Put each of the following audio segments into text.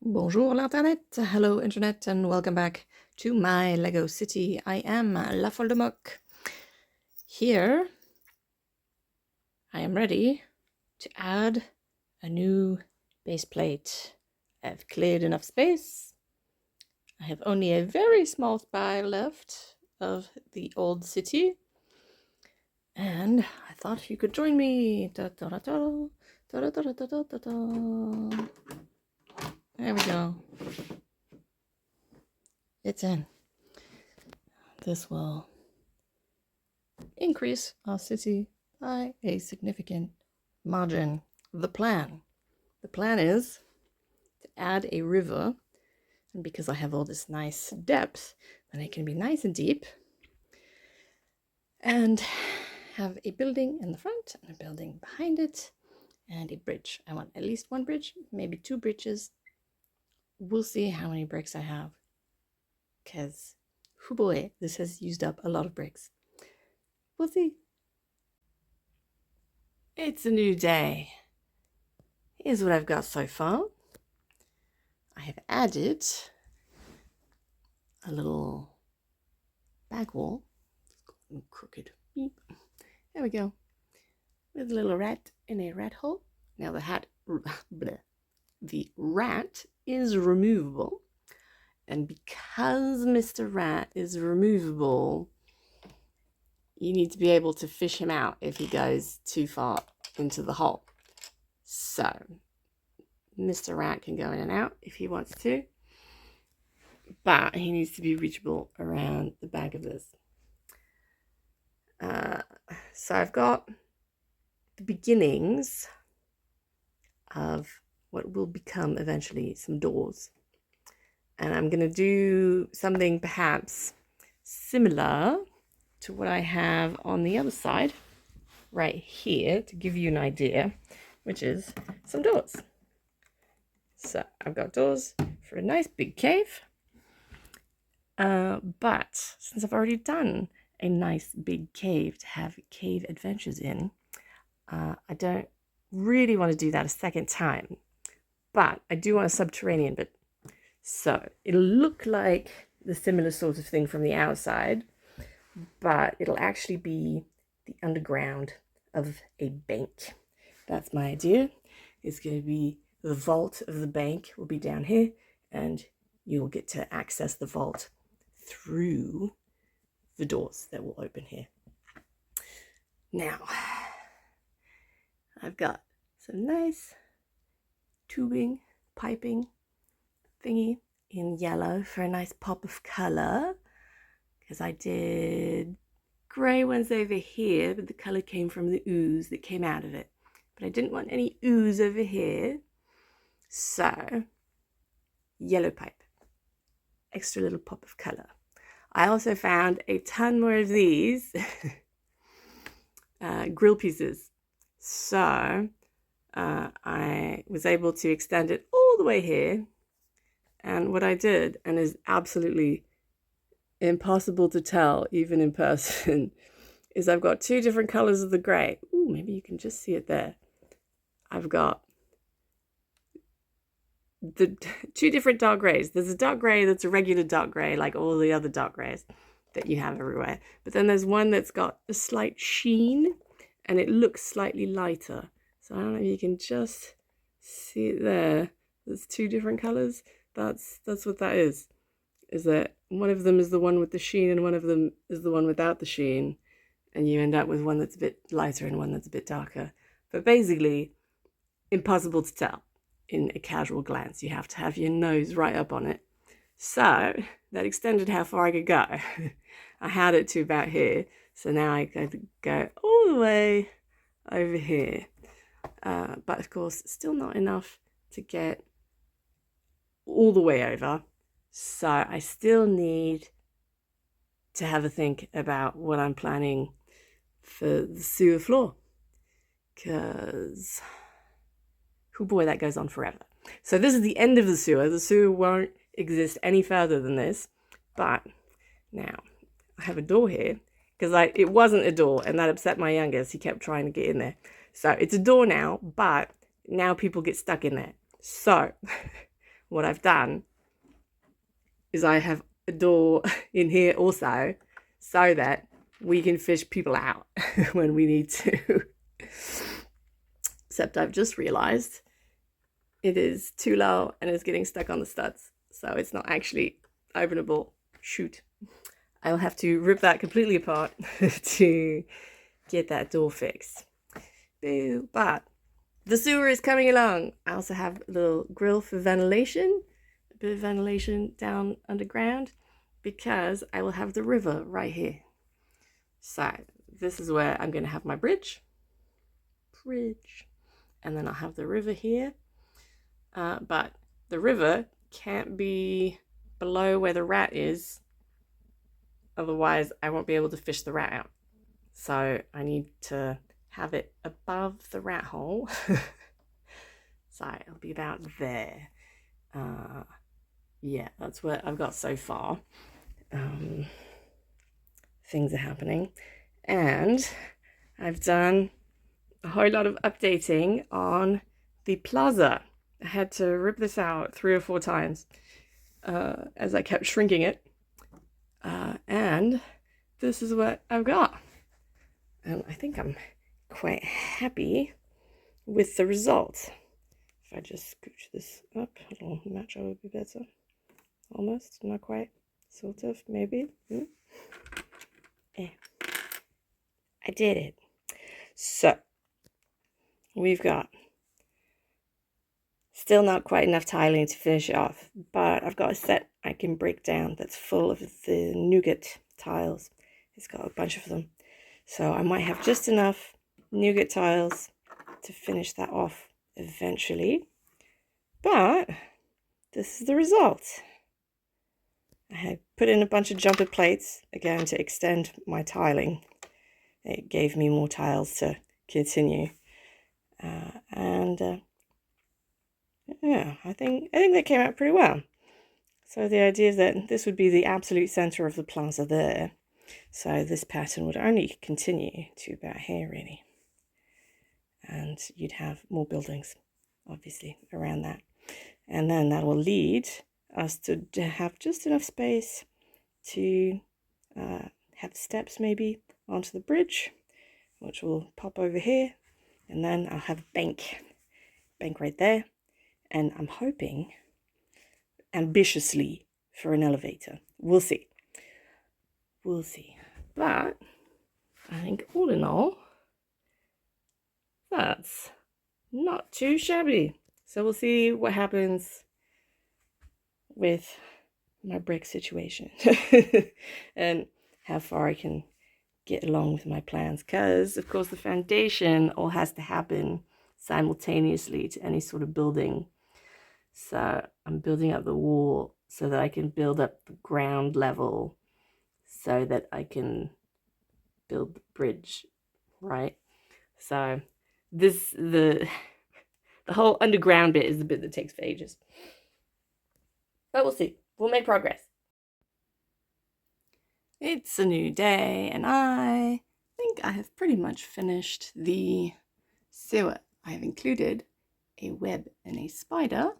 Bonjour l'internet, hello internet, and welcome back to my Lego city. I am La Folle de Moque. Here, I am ready to add a new base plate. I've cleared enough space. I have only a very small spire left of the old city. And I thought you could join me. Da, da, da, da, da, da, da, da, da, da, da. There we go. It's in. This will increase our city by a significant margin. The plan is to add a river, and because I have all this nice depth, then it can be nice and deep, and have a building in the front and a building behind it, and a bridge. I want at least one bridge, maybe two bridges. We'll see how many bricks I have, because, oh boy, this has used up a lot of bricks. We'll see. It's a new day. Here's what I've got so far. I have added a little back wall. Crooked. Beep. There we go. With a little rat in a rat hole. Now the rat is removable. And because Mr. Rat is removable, you need to be able to fish him out if he goes too far into the hole. So, Mr. Rat can go in and out if he wants to, but he needs to be reachable around the back of this. So I've got the beginnings of what will become eventually some doors. And I'm going to do something perhaps similar to what I have on the other side, right here, to give you an idea, which is some doors. So I've got doors for a nice big cave. But since I've already done a nice big cave to have cave adventures in, I don't really want to do that a second time. But I do want a subterranean bit. So it'll look like the similar sort of thing from the outside, but it'll actually be the underground of a bank. That's my idea. It's going to be the vault of the bank will be down here, and you'll get to access the vault through the doors that will open here. Now, I've got some nice tubing, piping thingy in yellow for a nice pop of color, because I did gray ones over here, but the color came from the ooze that came out of it. But I didn't want any ooze over here, so yellow pipe, extra little pop of color. I also found a ton more of these grill pieces, so I was able to extend it all the way here. And what I did, and is absolutely impossible to tell even in person, is I've got two different colors of the gray. Ooh, maybe you can just see it there. I've got the two different dark grays. There's a dark gray that's a regular dark gray, like all the other dark grays that you have everywhere. But then there's one that's got a slight sheen, and it looks slightly lighter. So I don't know if you can just see it there. There's two different colors. That's what that is that one of them is the one with the sheen and one of them is the one without the sheen, and you end up with one that's a bit lighter and one that's a bit darker. But basically, impossible to tell in a casual glance. You have to have your nose right up on it. So that extended how far I could go. I had it to about here, so now I could go all the way over here. But of course, still not enough to get all the way over. So I still need to have a think about what I'm planning for the sewer floor, because, oh boy, that goes on forever. So this is the end of the sewer. The sewer won't exist any further than this. But now I have a door here, because it wasn't a door, and that upset my youngest. He kept trying to get in there. So it's a door now, but now people get stuck in there. So what I've done is I have a door in here also, so that we can fish people out when we need to. Except I've just realized it is too low and it's getting stuck on the studs, so it's not actually openable. Shoot. I'll have to rip that completely apart to get that door fixed. Boo. But the sewer is coming along. I also have a little grill for ventilation, a bit of ventilation down underground, because I will have the river right here. So this is where I'm going to have my bridge, and then I'll have the river here. But the river can't be below where the rat is, otherwise I won't be able to fish the rat out. So I need to have it above the rat hole. So it'll be about there. Yeah, that's what I've got so far. Things are happening, and I've done a whole lot of updating on the plaza. I had to rip this out 3 or 4 times as I kept shrinking it, and this is what I've got, and I think I'm quite happy with the result. If I just scooch this up, it'll match a bit better. Almost, not quite, sort of, maybe. I did it. So we've got still not quite enough tiling to finish it off, but I've got a set I can break down that's full of the nougat tiles. It's got a bunch of them, so I might have just enough nougat tiles to finish that off eventually. But this is the result. I had put in a bunch of jumper plates again to extend my tiling. It gave me more tiles to continue, yeah, I think they came out pretty well. So the idea is that this would be the absolute center of the plaza there. So this pattern would only continue to about here, really. And you'd have more buildings, obviously, around that. And then that will lead us to have just enough space to have steps maybe onto the bridge, which will pop over here. And then I'll have a bank right there. And I'm hoping ambitiously for an elevator. We'll see. But I think all in all, that's not too shabby. So we'll see what happens with my brick situation and how far I can get along with my plans, because of course the foundation all has to happen simultaneously to any sort of building. So I'm building up the wall so that I can build up the ground level so that I can build the bridge, right? So the whole underground bit is the bit that takes for ages. But we'll see. We'll make progress. It's a new day, and I think I have pretty much finished the sewer. I have included a web and a spider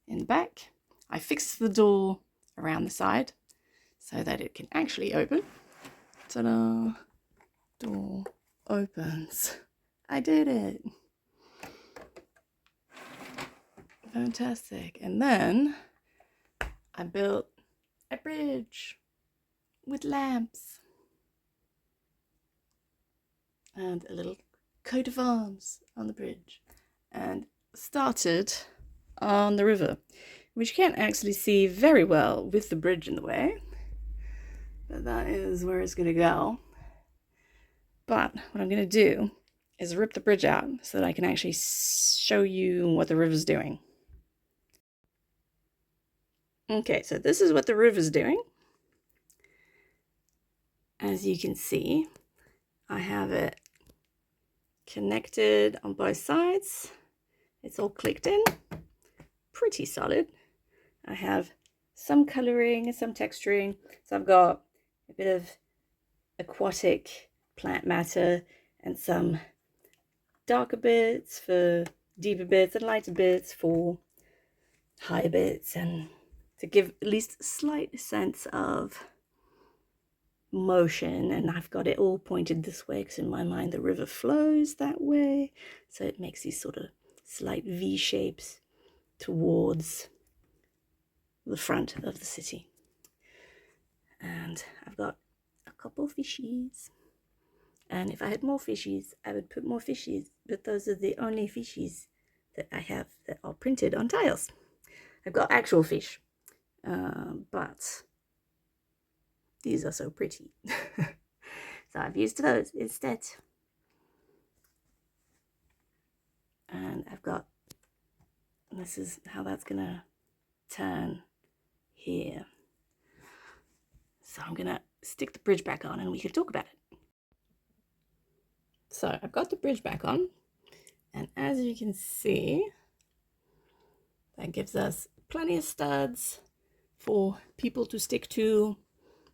in the back. I fixed the door around the side so that it can actually open. Ta-da! Door opens. I did it. Fantastic. And then I built a bridge with lamps and a little coat of arms on the bridge, and started on the river, which you can't actually see very well with the bridge in the way, but that is where it's going to go. But what I'm going to do is rip the bridge out so that I can actually show you what the river's doing. Okay, so this is what the river's doing. As you can see, I have it connected on both sides. It's all clicked in, pretty solid. I have some coloring and some texturing. So I've got a bit of aquatic plant matter and some darker bits for deeper bits and lighter bits for high bits, and to give at least a slight sense of motion. And I've got it all pointed this way because in my mind the river flows that way, so it makes these sort of slight V shapes towards the front of the city. And I've got a couple fishies, and if I had more fishies I would put more fishies, but those are the only fishies that I have that are printed on tiles. I've got actual fish, but these are so pretty. So I've used those instead. And I've got, this is how that's gonna turn here. So I'm gonna stick the bridge back on and we can talk about it. So I've got the bridge back on, and as you can see, that gives us plenty of studs for people to stick to.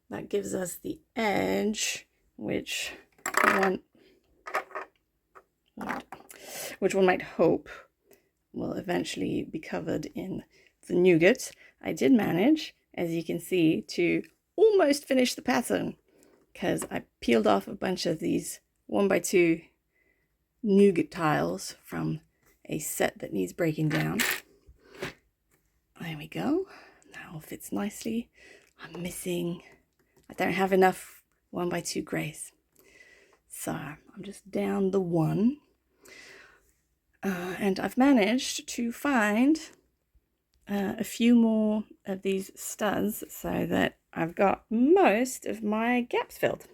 That gives us the edge, which one might hope will eventually be covered in the nougat. I did manage, as you can see, to almost finish the pattern because I peeled off a bunch of these 1x2 nougat tiles from a set that needs breaking down. There we go. That all fits nicely. I don't have enough 1x2 grays, so I'm just down the one. And I've managed to find a few more of these studs so that I've got most of my gaps filled.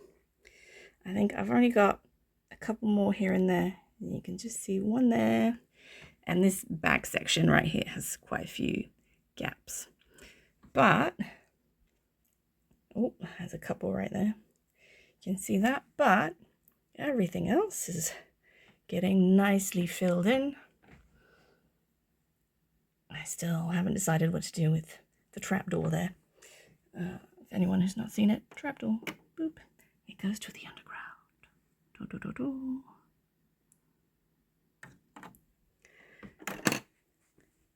I think I've only got a couple more here and there. You can just see one there, and this back section right here has quite a few gaps. But, oh, there's a couple right there. You can see that, but everything else is getting nicely filled in. I still haven't decided what to do with the trapdoor there. If anyone has not seen it, trapdoor, boop, it goes to the underground. Do, do, do, do.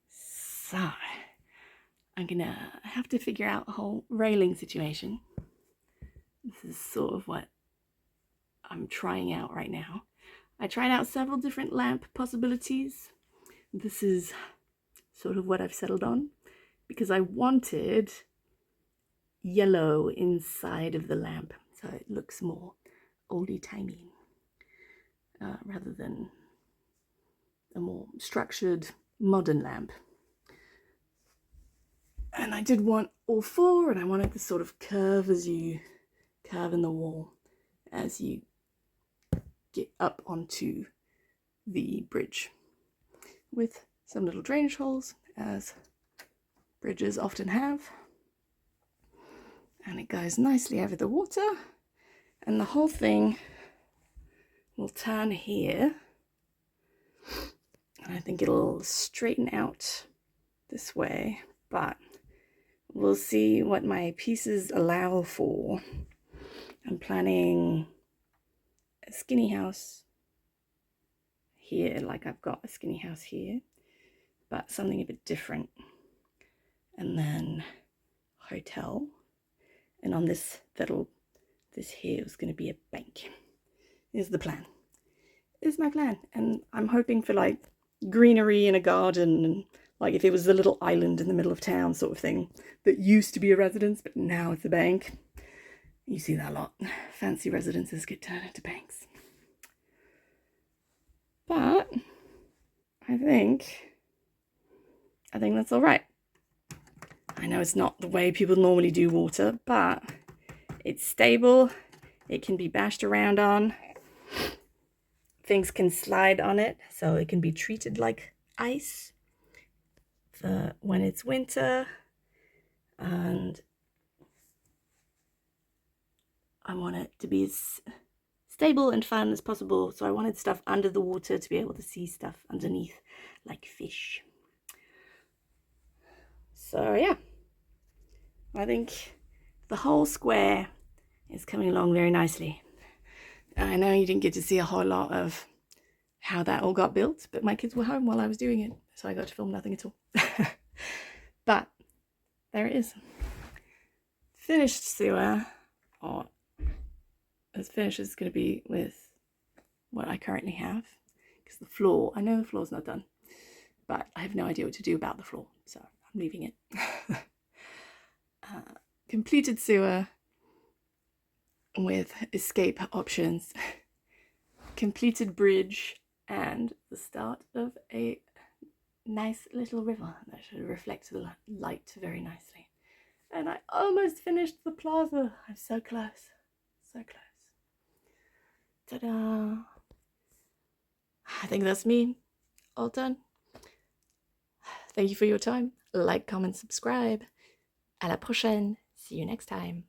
So, I'm gonna have to figure out a whole railing situation. This is sort of what I'm trying out right now. I tried out several different lamp possibilities. This is sort of what I've settled on because I wanted yellow inside of the lamp so it looks more oldie-timey rather than a more structured modern lamp. And I did want all four, and I wanted this sort of curve as you curve in the wall as you get up onto the bridge, with some little drainage holes, as bridges often have. And it goes nicely over the water, and the whole thing will turn here. And I think it'll straighten out this way, but we'll see what my pieces allow for. I'm planning a skinny house here, like I've got a skinny house here, but something a bit different. And then hotel. And on this here is going to be a bank. Is the plan. Is my plan. And I'm hoping for like greenery and a garden, and like if it was a little island in the middle of town sort of thing that used to be a residence but now it's a bank. You see that a lot. Fancy residences get turned into banks. But I think that's all right. I know it's not the way people normally do water, but it's stable. It can be bashed around on. Things can slide on it, so it can be treated like ice for when it's winter. And I want it to be as stable and fun as possible, so I wanted stuff under the water to be able to see stuff underneath, like fish. So yeah, I think the whole square is coming along very nicely. I know you didn't get to see a whole lot of how that all got built, but my kids were home while I was doing it, so I got to film nothing at all. But there it is. Finished sewer, or as finished as it's going to be with what I currently have. Because the floor, I know the floor's not done, but I have no idea what to do about the floor, so I'm leaving it. Completed sewer with escape options, completed bridge, and the start of a nice little river that should reflect the light very nicely. And I almost finished the plaza. I'm so close, so close. Ta-da! I think that's me, all done. Thank you for your time. Like, comment, subscribe. À la prochaine. See you next time.